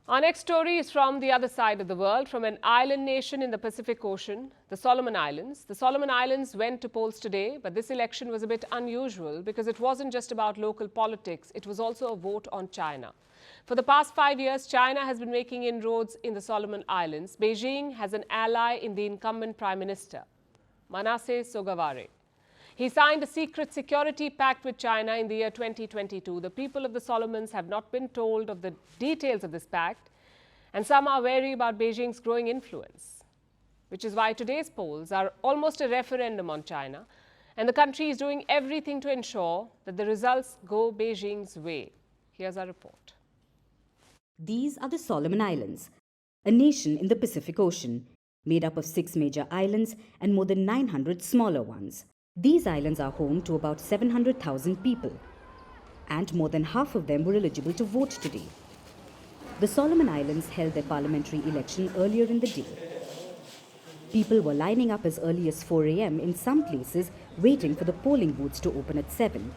Our next story is from the other side of the world, from an island nation in the Pacific Ocean, the Solomon Islands. The Solomon Islands went to polls today, but this election was a bit unusual because it wasn't just about local politics, it was also a vote on China. For the past 5 years, China has been making inroads in the Solomon Islands. Beijing has an ally in the incumbent Prime Minister, Manasseh Sogavare. He signed a secret security pact with China in the year 2022. The people of the Solomons have not been told of the details of this pact, and some are wary about Beijing's growing influence, which is why today's polls are almost a referendum on China, and the country is doing everything to ensure that the results go Beijing's way. Here's our report. These are the Solomon Islands, a nation in the Pacific Ocean, made up of 6 major islands and more than 900 smaller ones. These islands are home to about 700,000 people, and more than half of them were eligible to vote today. The Solomon Islands held their parliamentary election earlier in the day. People were lining up as early as 4 a.m. in some places, waiting for the polling booths to open at 7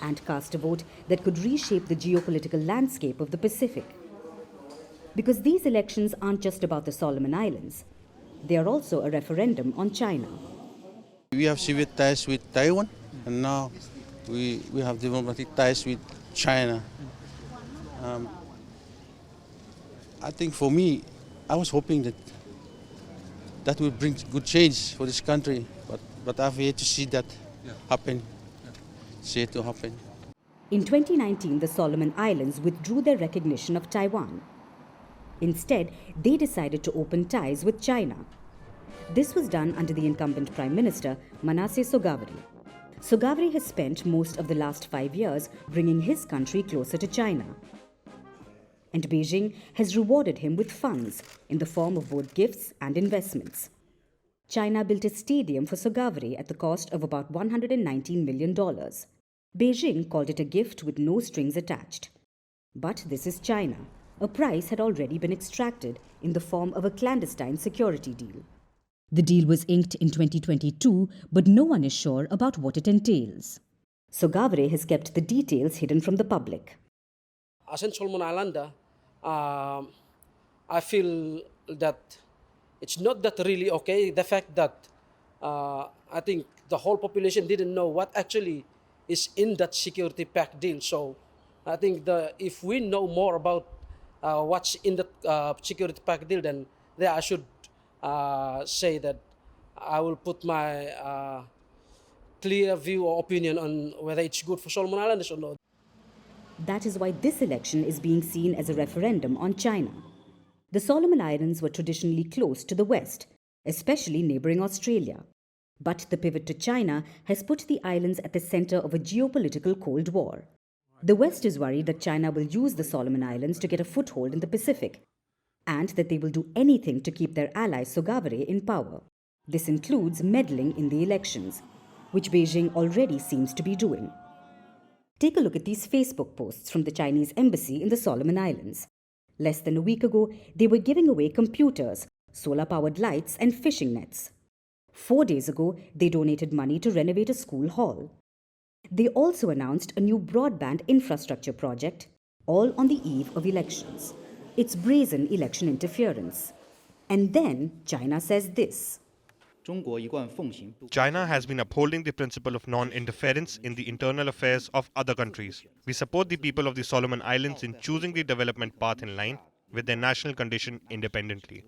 and cast a vote that could reshape the geopolitical landscape of the Pacific. Because these elections aren't just about the Solomon Islands, they are also a referendum on China. We have civil ties with Taiwan, and now we have diplomatic ties with China. I think for me, I was hoping that will bring good change for this country, but I've yet to see that happen. It's yet to happen. In 2019, the Solomon Islands withdrew their recognition of Taiwan. Instead, they decided to open ties with China. This was done under the incumbent Prime Minister, Manasseh Sogavare. Sogavare has spent most of the last 5 years bringing his country closer to China. And Beijing has rewarded him with funds in the form of both gifts and investments. China built a stadium for Sogavare at the cost of about $119 million. Beijing called it a gift with no strings attached. But this is China. A price had already been extracted in the form of a clandestine security deal. The deal was inked in 2022, but no one is sure about what it entails. Sogavare has kept the details hidden from the public. As a Solomon Islander, I feel that it's not that really okay. The fact that I think the whole population didn't know what actually is in that security pact deal. So I think if we know more about what's in the security pact deal, then I should say that I will put my clear view or opinion on whether it's good for Solomon Islanders or not. That is why this election is being seen as a referendum on China. The Solomon Islands were traditionally close to the West, especially neighbouring Australia. But the pivot to China has put the islands at the centre of a geopolitical Cold War. The West is worried that China will use the Solomon Islands to get a foothold in the Pacific, and that they will do anything to keep their ally Sogavare in power. This includes meddling in the elections, which Beijing already seems to be doing. Take a look at these Facebook posts from the Chinese embassy in the Solomon Islands. Less than a week ago, they were giving away computers, solar-powered lights and fishing nets. 4 days ago, they donated money to renovate a school hall. They also announced a new broadband infrastructure project, all on the eve of elections. It's brazen election interference. And then China says this. China has been upholding the principle of non-interference in the internal affairs of other countries. We support the people of the Solomon Islands in choosing the development path in line with their national condition independently.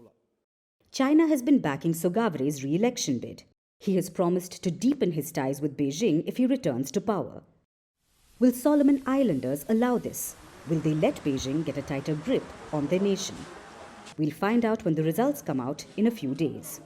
China has been backing Sogavare's re-election bid. He has promised to deepen his ties with Beijing if he returns to power. Will Solomon Islanders allow this? Will they let Beijing get a tighter grip on their nation? We'll find out when the results come out in a few days.